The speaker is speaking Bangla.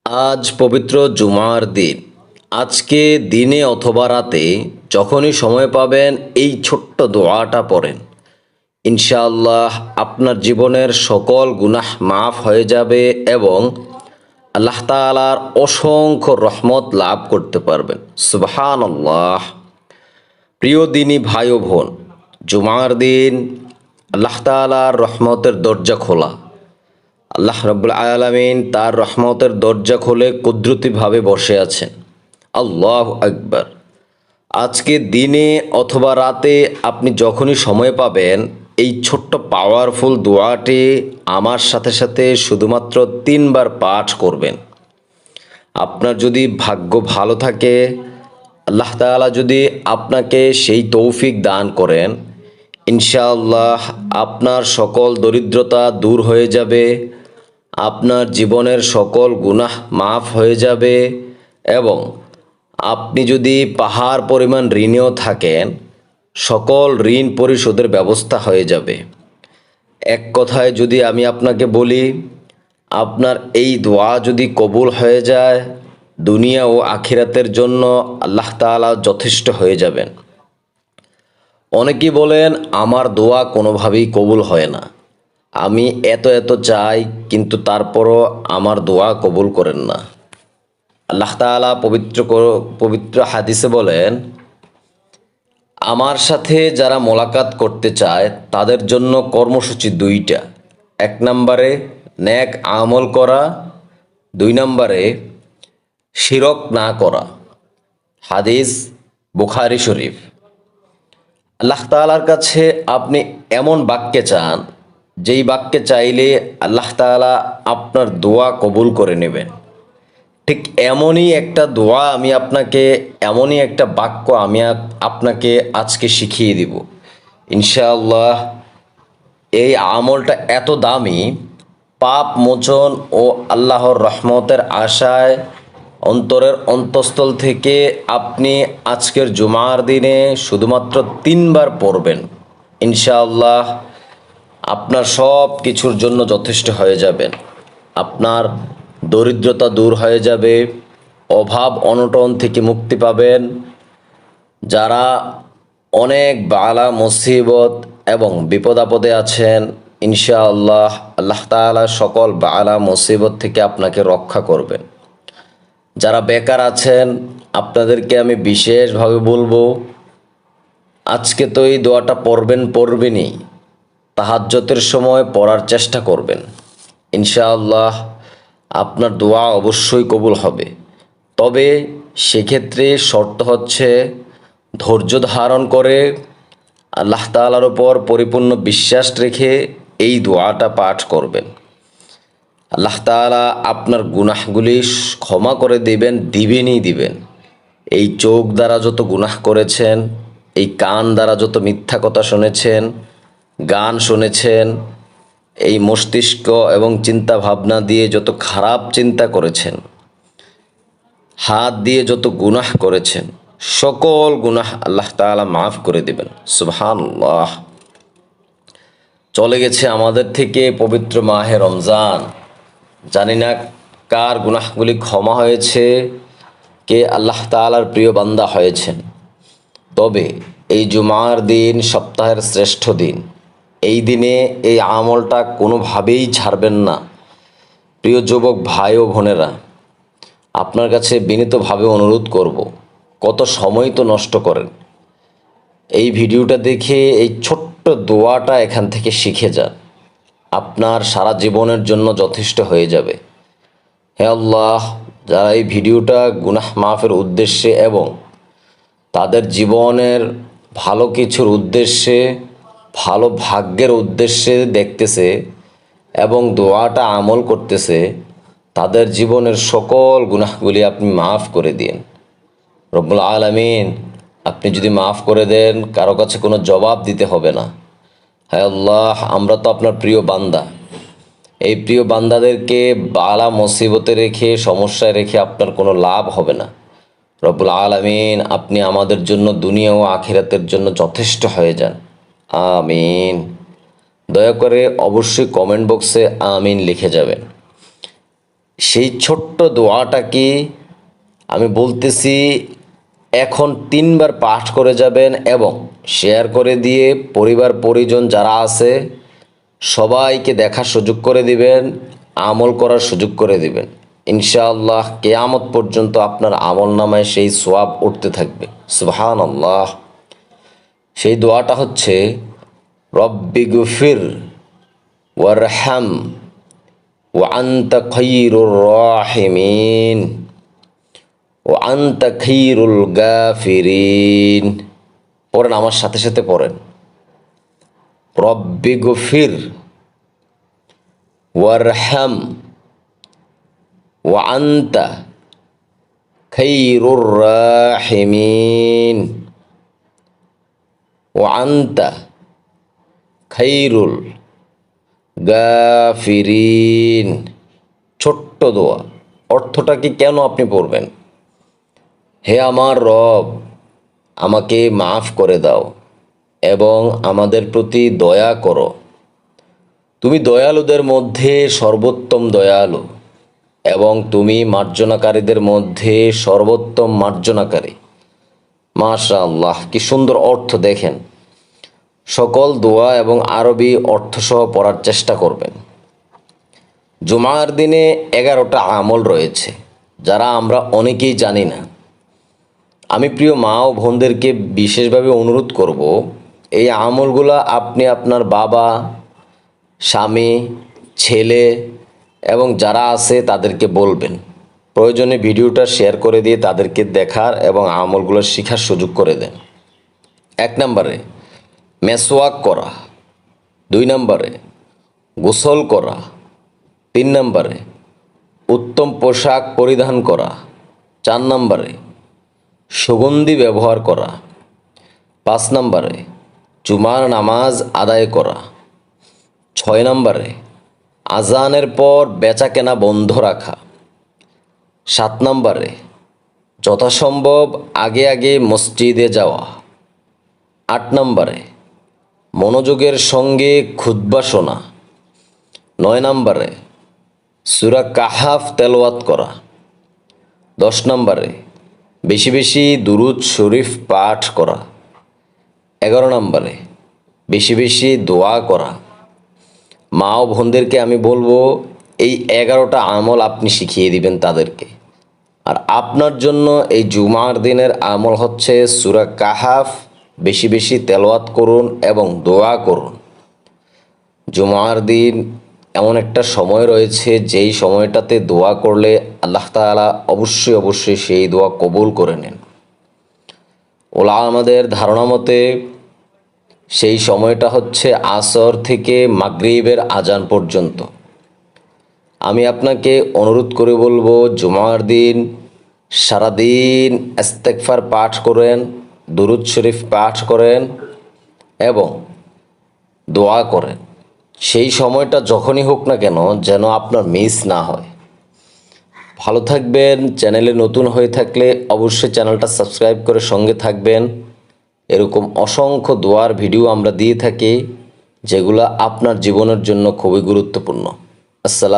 আজ পবিত্র জুমার দিন। আজকে দিনে অথবা রাতে যখনই সময় পাবেন এই ছোট্ট দোয়াটা পড়েন। ইনশাআল্লাহ আপনার জীবনের সকল গুনাহ মাফ হয়ে যাবে এবং আল্লাহ তাআলার অসংখ্য রহমত লাভ করতে পারবেন। সুবহানাল্লাহ। প্রিয় দিনী ভাই ও বোন, জুমার দিন আল্লাহ তাআলার রহমতের দরজা খোলা। আল্লাহ রাব্বুল আলামিন তার রহমতের দরজা খুলে কুদরতিভাবে বসে আছেন। আল্লাহু আকবার। আজকে দিনে অথবা রাতে আপনি যখনই সময় পাবেন এই ছোট্ট পাওয়ারফুল দোয়াটি আমার সাথে সাথে শুধুমাত্র 3 বার পাঠ করবেন। আপনার যদি ভাগ্য ভালো থাকে, আল্লাহ তাআলা যদি আপনাকে সেই তৌফিক দান করেন, ইনশাআল্লাহ আপনার সকল দরিদ্রতা দূর হয়ে যাবে, আপনার জীবনের সকল গুনাহ মাফ হয়ে যাবে এবং আপনি যদি পাহাড় পরিমাণ ঋণেও থাকেন, সকল ঋণ পরিশোধের ব্যবস্থা হয়ে যাবে। এক কথায় যদি আমি আপনাকে বলি, আপনার এই দোয়া যদি কবুল হয়ে যায়, দুনিয়া ও আখিরাতের জন্য আল্লাহ তাআলা যথেষ্ট হয়ে যাবেন। অনেকেই বলেন আমার দোয়া কোনোভাবেই কবুল হয় না, আমি এত এত চাই কিন্তু তারপরও আমার দোয়া কবুল করেন না। আল্লাহ তাআলা পবিত্র হাদিসে বলেন, আমার সাথে যারা মোলাকাত করতে চায় তাদের জন্য কর্মসূচি 2টা। 1 নম্বরে নেক আমল করা, 2 নম্বরে শিরক না করা। হাদিস বুখারী শরীফ। আল্লাহ তাআলার কাছে আপনি এমন বাক্যে চান যেই বাক্যে চাইলে আল্লাহ তাআলা আপনার দোয়া কবুল করে নেবেন। ঠিক এমনই একটা দোয়া আমি আপনাকে, এমনই একটা বাক্য আমি আপনাকে আজকে শিখিয়ে দিব। ইনশাআল্লাহ এই আমলটা এত দামি, পাপ মোচন ও আল্লাহর রহমতের আশায় অন্তরের অন্তঃস্থল থেকে আপনি আজকের জুমার দিনে শুধুমাত্র 3 বার পড়বেন। ইনশাআল্লাহ আপনার সব কিছুর জন্য যথেষ্ট হয়ে যাবেন। আপনার দরিদ্রতা দূর হয়ে যাবে, অভাব অনটন থেকে মুক্তি পাবেন। যারা অনেক বালা মুসিবত এবং বিপদ আপদে আছেন, ইনশাআল্লাহ আল্লাহ তাআলা সকল বালা মুসিবত থেকে আপনাকে রক্ষা করবেন। যারা বেকার আছেন আপনাদেরকে আমি বিশেষভাবে বলবো, আজকে তো এই দোয়াটা পড়বেনই, তাহাজ্জুদের সময় পড়ার চেষ্টা করবেন। ইনশাআল্লাহ আপনার দোয়া অবশ্যই কবুল হবে। তবে সেক্ষেত্রে শর্ত হচ্ছে ধৈর্য ধারণ করে আল্লাহ তাআলার উপর পরিপূর্ণ বিশ্বাস রেখে এই দোয়াটা পাঠ করবেন। আল্লাহ তাআলা আপনার গুনাহগুলি ক্ষমা করে দিবেন। এই চোখ দ্বারা যত গুনাহ করেছেন, এই কান দ্বারা যত মিথ্যা কথা শুনেছেন, গান শুনেছেন, এই মস্তিষ্ক এবং চিন্তা ভাবনা দিয়ে যত খারাপ চিন্তা করেছেন, হাত দিয়ে যত গুনাহ করেছেন, সকল গুনাহ আল্লাহ তাআলা মাফ করে দিবেন। সুবহানাল্লাহ। চলে গেছে আমাদের থেকে পবিত্র মাহে রমজান। জানি না কার গুনাহগুলি ক্ষমা হয়েছে, কে আল্লাহ তাআলার প্রিয় বান্দা হয়েছেন। তবে এই জুমার দিন সপ্তাহের শ্রেষ্ঠ দিন। এই দিনে এই আমলটা কোনোভাবেই ছাড়বেন না। প্রিয় যুবক ভাই ও বোনেরা, আপনার কাছে বিনীতভাবে অনুরোধ করব, কত সময় তো নষ্ট করেন। এই ভিডিওটা দেখে এই ছোট্ট দোয়াটা এখান থেকে শিখে যান, আপনার সারা জীবনের জন্য যথেষ্ট হয়ে যাবে। হে আল্লাহ, যারা এই ভিডিওটা গুনাহ মাফের উদ্দেশ্যে এবং তাদের জীবনের ভালো কিছুর উদ্দেশ্যে, ভালো ভাগ্যের উদ্দেশ্যে দেখতেছে এবং দোয়াটা আমল করতেছে, তাদের জীবনের সকল গুনাহগুলি আপনি মাফ করে দিন। রব্বুল আলামিন আপনি যদি মাফ করে দেন, কারো কাছে কোনো জবাব দিতে হবে না। হে আল্লাহ, আমরা তো আপনার প্রিয় বান্দা। এই প্রিয় বান্দাদেরকে বালা মুসিবতে রেখে, সমস্যায় রেখে আপনার কোনো লাভ হবে না। রব্বুল আলামিন আপনি আমাদের জন্য দুনিয়া ও আখিরাতের জন্য যথেষ্ট হয়ে যান। আমিন। দয়া করে অবশ্যই কমেন্ট বক্সে আমিন লিখে যাবেন। সেই ছোট্ট দোয়াটাকে আমি বলতেছি, এখন 3বার পাঠ করে যাবেন এবং শেয়ার করে দিয়ে পরিবার পরিজন যারা আছে সবাইকে দেখার সুযোগ করে দিবেন, আমল করার সুযোগ করে দিবেন। ইনশাআল্লাহ কিয়ামত পর্যন্ত আপনার আমল নামায় সেই সওয়াব উঠতে থাকবে। সুবহানাল্লাহ। সেই দোয়াটা হচ্ছে, রব্বি গফির ওয়ারহাম ওয়া আনতা খায়রুর রাহিমিন ওয়া আনতা খায়রুল গাফিরিন। পড়েন, আমার সাথে সাথে পড়েন। রব্বি গফির ওয়ারহাম ওয়া আনতা খায়রুর রাহিমিন ওয়া আনতা খায়রুল গাফিরিন। ছোট্ট দোয়া, অর্থটা কি কেন আপনি পড়বেন? হে আমার রব, আমাকে মাফ করে দাও এবং আমাদের প্রতি দয়া করো। তুমি দয়ালুদের মধ্যে সর্বোত্তম দয়ালু এবং তুমি মার্জনাকারীদের মধ্যে সর্বোত্তম মার্জনাকারী। মাশাআল্লাহ, কি সুন্দর অর্থ দেখেন। সকল দোয়া এবং আরবি অর্থসহ পড়ার চেষ্টা করবেন। জুমার দিনে 11টা আমল রয়েছে যারা আমরা অনেকেই জানি না। আমি প্রিয় মা ও বোনদেরকে বিশেষভাবে অনুরোধ করব, এই আমলগুলো আপনি আপনার বাবা, স্বামী, ছেলে এবং যারা আছে তাদেরকে বলবেন। প্রয়োজনে ভিডিওটা শেয়ার করে দিয়ে তাদেরকে দেখার এবং আমলগুলো শেখার সুযোগ করে দেন। 1 নম্বরে মেসওয়াক করা, 2 নম্বরে গোসল করা, 3 নম্বরে উত্তম পোশাক পরিধান করা, 4 নম্বরে সুগন্ধি ব্যবহার করা, 5 নম্বরে জুমার নামাজ আদায় করা, 6 নম্বরে আজানের পর বেচাকেনা বন্ধ রাখা, 7 নম্বরে যথাসম্ভব আগে আগে মসজিদে যাওয়া, 8 নম্বরে মনোযোগের সঙ্গে খুতবা শোনা, 9 নম্বরে সূরা কাহাফ তেলাওয়াত করা, 10 নম্বরে বেশি বেশি দুরূদ শরীফ পাঠ করা, 11 নম্বরে বেশি বেশি দোয়া করা। মা ও বোনদেরকে আমি বলবো, এই 11টা আমল আপনি শিখিয়ে দিবেন তাদেরকে। আর আপনার জন্য এই জুমার দিনের আমল হচ্ছে সূরা কাহাফ বেশি বেশি তেলাওয়াত করুন এবং দোয়া করুন। জুমার দিন এমন একটা সময় রয়েছে যেই সময়টাতে দোয়া করলে আল্লাহ তাআলা অবশ্যই অবশ্যই সেই দোয়া কবুল করে নেন। ওলামাদের ধারণা মতে সেই সময়টা হচ্ছে আসর থেকে মাগরিবের আজান পর্যন্ত। আমি আপনাকে অনুরোধ করে বলবো, জুমার দিন সারাদিন ইস্তেগফার পাঠ করেন, দুরূদ শরীফ পাঠ করেন এবং দোয়া করেন। সেই সময়টা যখনই হোক না কেন যেন আপনার মিস না হয়। ভালো থাকবেন। চ্যানেলে নতুন হয়ে থাকলে অবশ্যই চ্যানেলটা সাবস্ক্রাইব করে সঙ্গে থাকবেন। এরকম অসংখ্য দোয়ার ভিডিও আমরা দিয়ে থাকি যেগুলো আপনার জীবনের জন্য খুবই গুরুত্বপূর্ণ। আসসালাম।